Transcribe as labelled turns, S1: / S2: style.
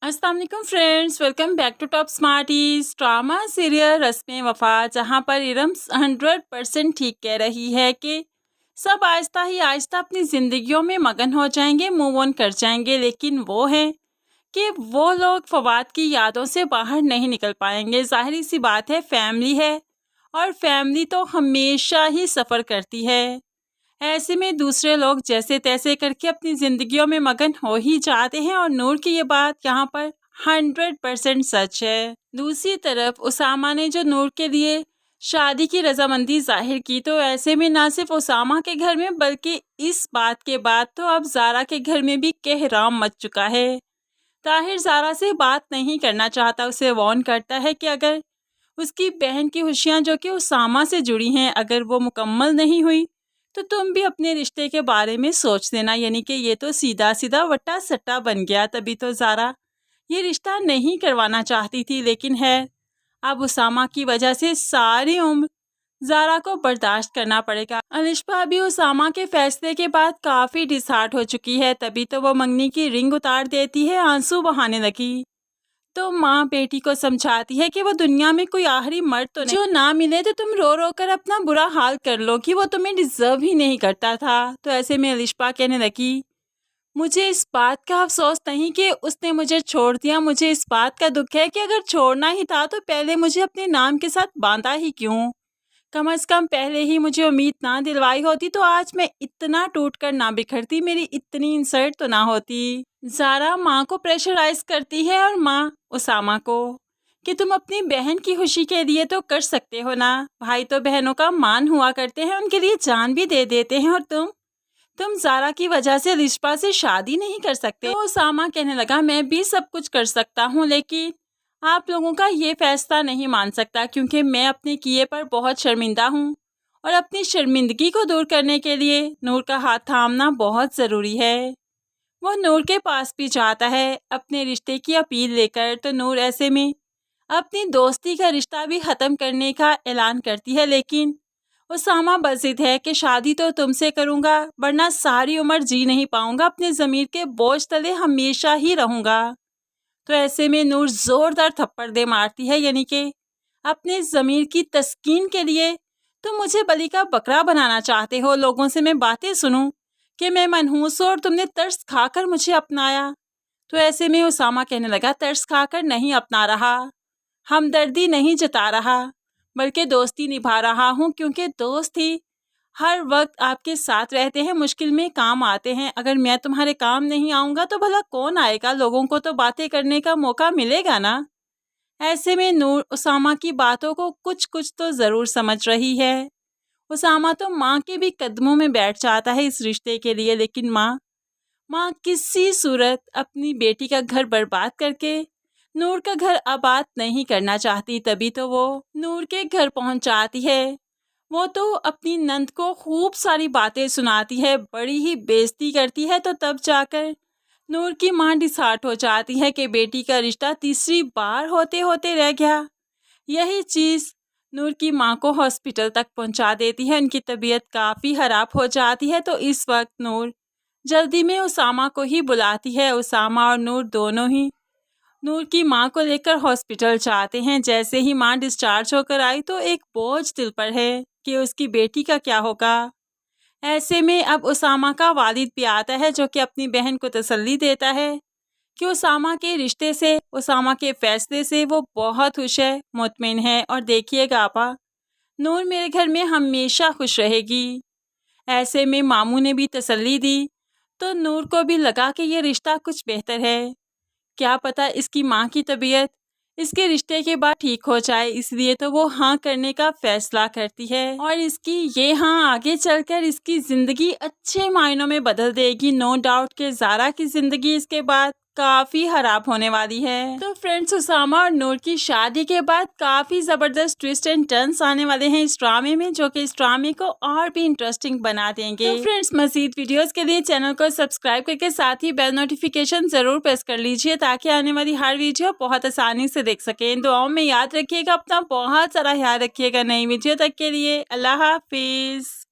S1: अस्सलाम वालेकुम friends, welcome back to Top Smarties. Drama serial Rasme Wafa, जहां पर इरम 100% ठीक कह रही है कि सब आहिस्ता ही आहिस्ता अपनी ज़िंदगियों में मगन हो जाएंगे, मूव ऑन कर जाएंगे, लेकिन वो है कि वो लोग फवाद की यादों से बाहर नहीं निकल पाएंगे। ज़ाहिर सी बात है, फैमिली है और फैमिली तो हमेशा ही सफ़र करती है। ऐसे में दूसरे लोग जैसे तैसे करके अपनी जिंदगियों में मगन हो ही जाते हैं और नूर की ये बात यहाँ पर 100% सच है। दूसरी तरफ उसामा ने जो नूर के लिए शादी की रजामंदी जाहिर की, तो ऐसे में ना सिर्फ उसामा के घर में बल्कि इस बात के बाद तो अब जारा के घर में भी कहराम मच चुका है। ताहिर जारा से बात नहीं करना चाहता, उसे वार्न करता है कि अगर उसकी बहन की खुशियाँ जो कि उसामा से जुड़ी हैं, अगर वो मुकम्मल नहीं हुई तो तुम भी अपने रिश्ते के बारे में सोच देना। यानी कि ये तो सीधा सीधा वट्टा सट्टा बन गया। तभी तो ज़ारा ये रिश्ता नहीं करवाना चाहती थी, लेकिन है अब उसामा की वजह से सारी उम्र ज़ारा को बर्दाश्त करना पड़ेगा। अलिशा भी उसामा के फैसले के बाद काफ़ी डिसहार्ट हो चुकी है। तभी तो वो मंगनी की रिंग उतार देती है, आंसू बहाने लगी। तो माँ बेटी को समझाती है कि वो दुनिया में कोई आखिरी मर्द तो नहीं, जो ना मिले तो तुम रो रो कर अपना बुरा हाल कर लो कि वो तुम्हें डिजर्व ही नहीं करता था। तो ऐसे में अलिशा कहने लगी, मुझे इस बात का अफसोस नहीं कि उसने मुझे छोड़ दिया, मुझे इस बात का दुख है कि अगर छोड़ना ही था तो पहले मुझे अपने नाम के साथ बांधा ही क्यों। कम से कम पहले ही मुझे उम्मीद ना दिलवाई होती तो आज मैं इतना टूट कर ना बिखरती, मेरी इतनी इंसल्ट तो ना होती। ज़ारा माँ को प्रेशराइज करती है और माँ उसामा को कि तुम अपनी बहन की खुशी के लिए तो कर सकते हो ना, भाई तो बहनों का मान हुआ करते हैं, उनके लिए जान भी दे देते हैं, और तुम ज़ारा की वजह से रिश्पा से शादी नहीं कर सकते। तो उसामा कहने लगा, मैं भी सब कुछ कर सकता हूँ लेकिन आप लोगों का ये फैसला नहीं मान सकता, क्योंकि मैं अपने किए पर बहुत शर्मिंदा हूँ और अपनी शर्मिंदगी को दूर करने के लिए नूर का हाथ थामना बहुत ज़रूरी है। वो नूर के पास भी जाता है अपने रिश्ते की अपील लेकर। तो नूर ऐसे में अपनी दोस्ती का रिश्ता भी ख़त्म करने का ऐलान करती है, लेकिन उसामा बज़िद है कि शादी तो तुमसे करूँगा, वरना सारी उम्र जी नहीं पाऊँगा, अपने ज़मीर के बोझ तले हमेशा ही रहूँगा। तो ऐसे में नूर ज़ोरदार थप्पड़ दे मारती है, यानी कि अपने ज़मीर की तस्कीन के लिए तुम मुझे बलि का बकरा बनाना चाहते हो, लोगों से मैं बातें सुनूं कि मैं मनहूस हूँ और तुमने तरस खाकर मुझे अपनाया। तो ऐसे में उसामा कहने लगा, तरस खाकर नहीं अपना रहा, हमदर्दी नहीं जता रहा, बल्कि दोस्ती निभा रहा हूँ, क्योंकि दोस्त ही हर वक्त आपके साथ रहते हैं, मुश्किल में काम आते हैं। अगर मैं तुम्हारे काम नहीं आऊँगा तो भला कौन आएगा, लोगों को तो बातें करने का मौका मिलेगा ना। ऐसे में नूर उसामा की बातों को कुछ कुछ तो ज़रूर समझ रही है। उसामा तो माँ के भी कदमों में बैठ जाता है इस रिश्ते के लिए, लेकिन माँ किसी सूरत अपनी बेटी का घर बर्बाद करके नूर का घर आबाद नहीं करना चाहती। तभी तो वो नूर के घर पहुँच जाती है। वो तो अपनी नंद को खूब सारी बातें सुनाती है, बड़ी ही बेइज्जती करती है। तो तब जाकर नूर की माँ डिसहार्ट हो जाती है कि बेटी का रिश्ता तीसरी बार होते होते रह गया। यही चीज़ नूर की माँ को हॉस्पिटल तक पहुंचा देती है, उनकी तबीयत काफ़ी ख़राब हो जाती है। तो इस वक्त नूर जल्दी में उसामा को ही बुलाती है। उसामा और नूर दोनों ही नूर की माँ को लेकर हॉस्पिटल जाते हैं। जैसे ही माँ डिस्चार्ज होकर आई तो एक बोझ दिल पर है कि उसकी बेटी का क्या होगा। ऐसे में अब उसामा का वालिद भी आता है, जो कि अपनी बहन को तसल्ली देता है कि उसामा के रिश्ते से, उसामा के फैसले से वो बहुत खुश है, मुतमिन है, और देखिएगा आपा, नूर मेरे घर में हमेशा खुश रहेगी। ऐसे में मामू ने भी तसल्ली दी, तो नूर को भी लगा कि ये रिश्ता कुछ बेहतर है। क्या पता इसकी माँ की तबीयत इसके रिश्ते के बाद ठीक हो जाए, इसलिए तो वो हाँ करने का फैसला करती है। और इसकी ये हाँ आगे चलकर इसकी ज़िंदगी अच्छे मायनों में बदल देगी। नो डाउट कि ज़ारा की ज़िंदगी इसके बाद काफ़ी ख़राब होने वाली है। तो फ्रेंड्स, उसामा और नूर की शादी के बाद काफ़ी ज़बरदस्त ट्विस्ट एंड टर्न्स आने वाले हैं इस ड्रामे में, जो कि इस ड्रामे को और भी इंटरेस्टिंग बना देंगे। तो फ्रेंड्स, मज़ीद वीडियोस के लिए चैनल को सब्सक्राइब करके साथ ही बेल नोटिफिकेशन ज़रूर प्रेस कर लीजिए, ताकि आने वाली हर वीडियो बहुत आसानी से देख सकें। दुआओं में याद रखिएगा, अपना बहुत सारा ख्याल रखिएगा। नई वीडियो तक के लिए अल्लाह हाफिज़।